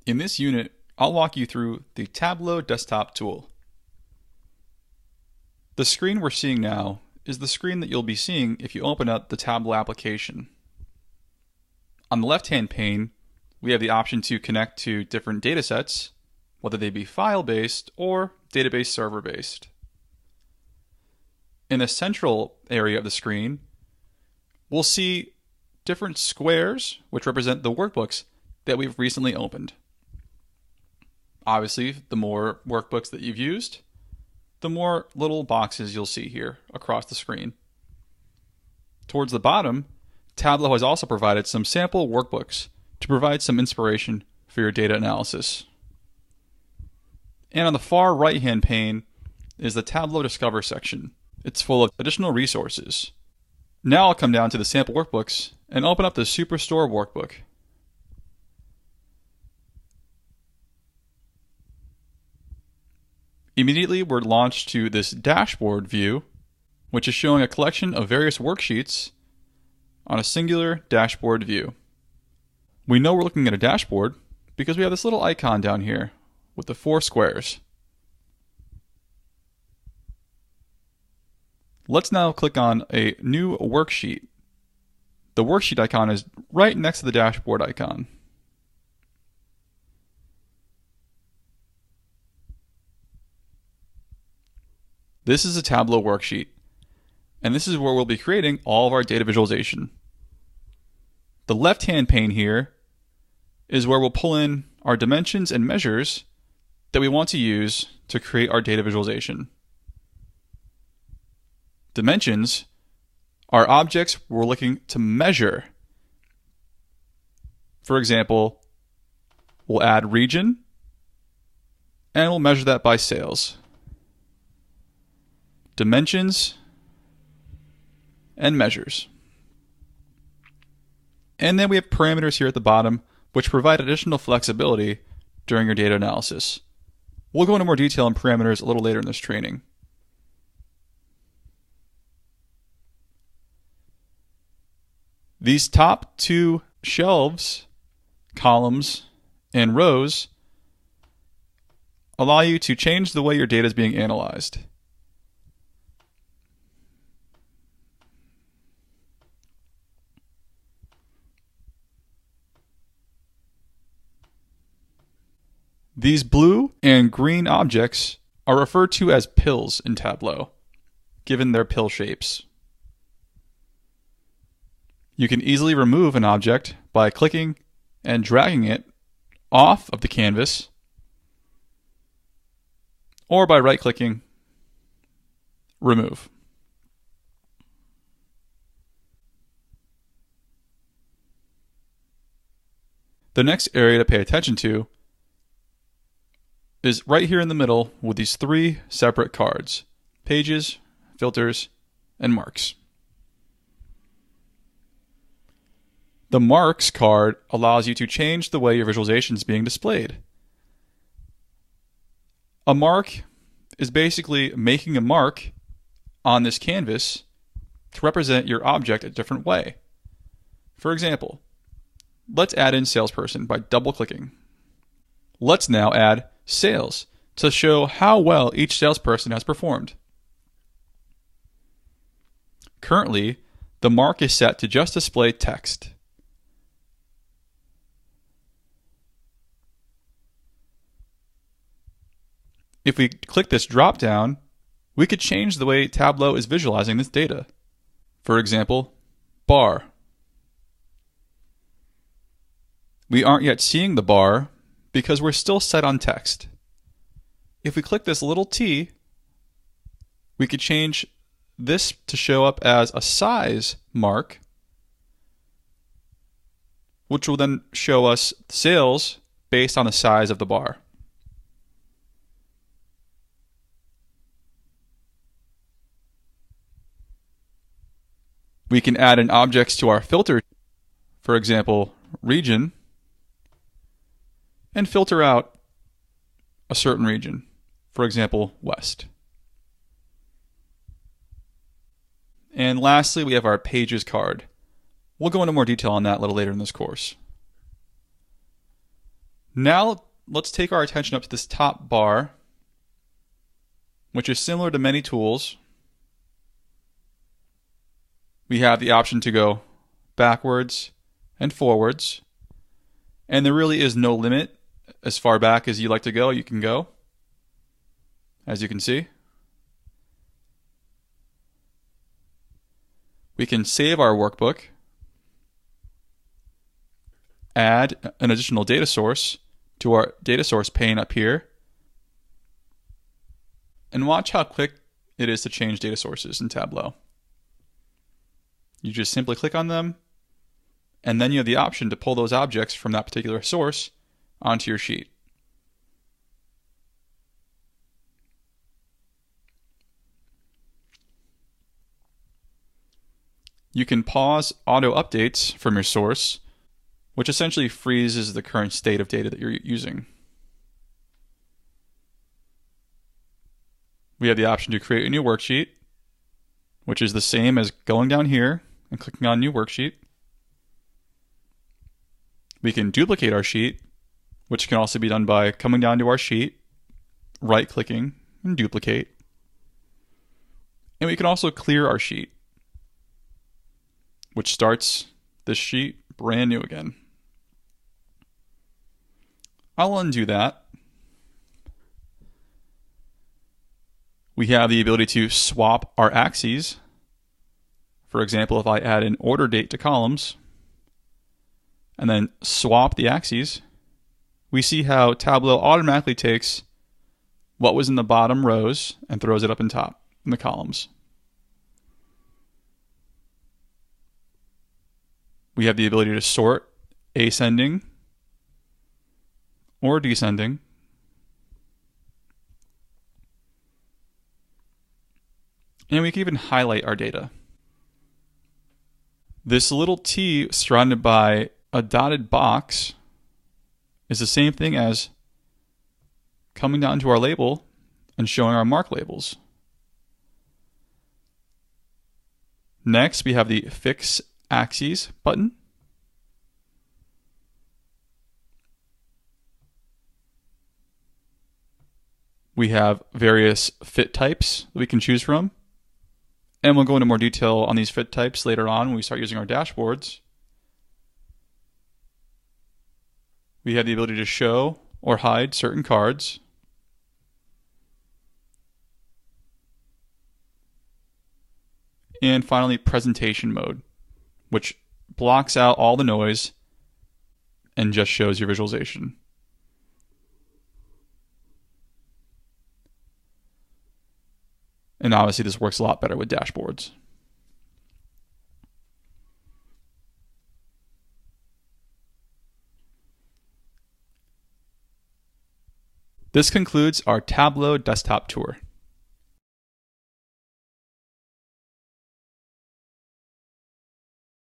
In this unit, I'll walk you through the Tableau Desktop tool. The screen we're seeing now is the screen that you'll be seeing if you open up the Tableau application. On the left-hand pane, we have the option to connect to different datasets, whether they be file-based or database server-based. In the central area of the screen, we'll see different squares which represent the workbooks that we've recently opened. Obviously, the more workbooks that you've used, the more little boxes you'll see here across the screen. Towards the bottom, Tableau has also provided some sample workbooks to provide some inspiration for your data analysis. And on the far right-hand pane is the Tableau Discover section. It's full of additional resources. Now I'll come down to the sample workbooks and open up the Superstore workbook. Immediately, we're launched to this dashboard view, which is showing a collection of various worksheets on a singular dashboard view. We know we're looking at a dashboard because we have this little icon down here with the 4 squares. Let's now click on a new worksheet. The worksheet icon is right next to the dashboard icon. This is a Tableau worksheet, and this is where we'll be creating all of our data visualization. The left-hand pane here is where we'll pull in our dimensions and measures that we want to use to create our data visualization. Dimensions are objects we're looking to measure. For example, we'll add region, and we'll measure that by sales. Dimensions and measures. And then we have parameters here at the bottom, which provide additional flexibility during your data analysis. We'll go into more detail on parameters a little later in this training. These top 2 shelves, columns, and rows allow you to change the way your data is being analyzed. These blue and green objects are referred to as pills in Tableau, given their pill shapes. You can easily remove an object by clicking and dragging it off of the canvas, or by right-clicking, remove. The next area to pay attention to is right here in the middle with these 3 separate cards: pages, filters, and marks. The marks card allows you to change the way your visualization is being displayed. A mark is basically making a mark on this canvas to represent your object a different way. For example, let's add in salesperson by double-clicking. Let's now add sales to show how well each salesperson has performed. Currently, the mark is set to just display text. If we click this drop down, we could change the way Tableau is visualizing this data. For example, bar. We aren't yet seeing the bar because we're still set on text. If we click this little T, we could change this to show up as a size mark, which will then show us sales based on the size of the bar. We can add in objects to our filter, for example, region, and filter out a certain region, for example, West. And lastly, we have our Pages card. We'll go into more detail on that a little later in this course. Now let's take our attention up to this top bar, which is similar to many tools. We have the option to go backwards and forwards, and there really is no limit. As far back as you like to go, you can go, as you can see. We can save our workbook, add an additional data source to our data source pane up here, and watch how quick it is to change data sources in Tableau. You just simply click on them, and then you have the option to pull those objects from that particular source onto your sheet. You can pause auto updates from your source, which essentially freezes the current state of data that you're using. We have the option to create a new worksheet, which is the same as going down here and clicking on New Worksheet. We can duplicate our sheet, which can also be done by coming down to our sheet, right-clicking, and duplicate. And we can also clear our sheet, which starts this sheet brand new again. I'll undo that. We have the ability to swap our axes. For example, if I add an order date to columns and then swap the axes, we see how Tableau automatically takes what was in the bottom rows and throws it up in top in the columns. We have the ability to sort ascending or descending. And we can even highlight our data. This little T surrounded by a dotted box is the same thing as coming down to our label and showing our mark labels. Next, we have the Fix Axes button. We have various fit types that we can choose from. And we'll go into more detail on these fit types later on when we start using our dashboards. We have the ability to show or hide certain cards. And finally, presentation mode, which blocks out all the noise and just shows your visualization. And obviously this works a lot better with dashboards. This concludes our Tableau Desktop tour.